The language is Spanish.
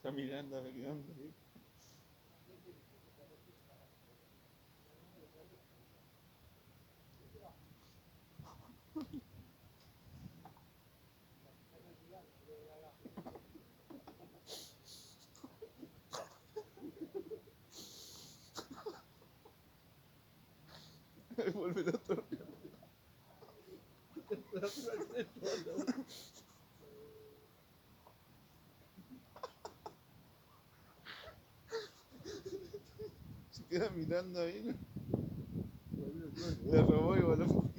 Está mirando a ver qué onda. Vuelve el otro. Se queda mirando ahí, ¿no? Le robó y voló.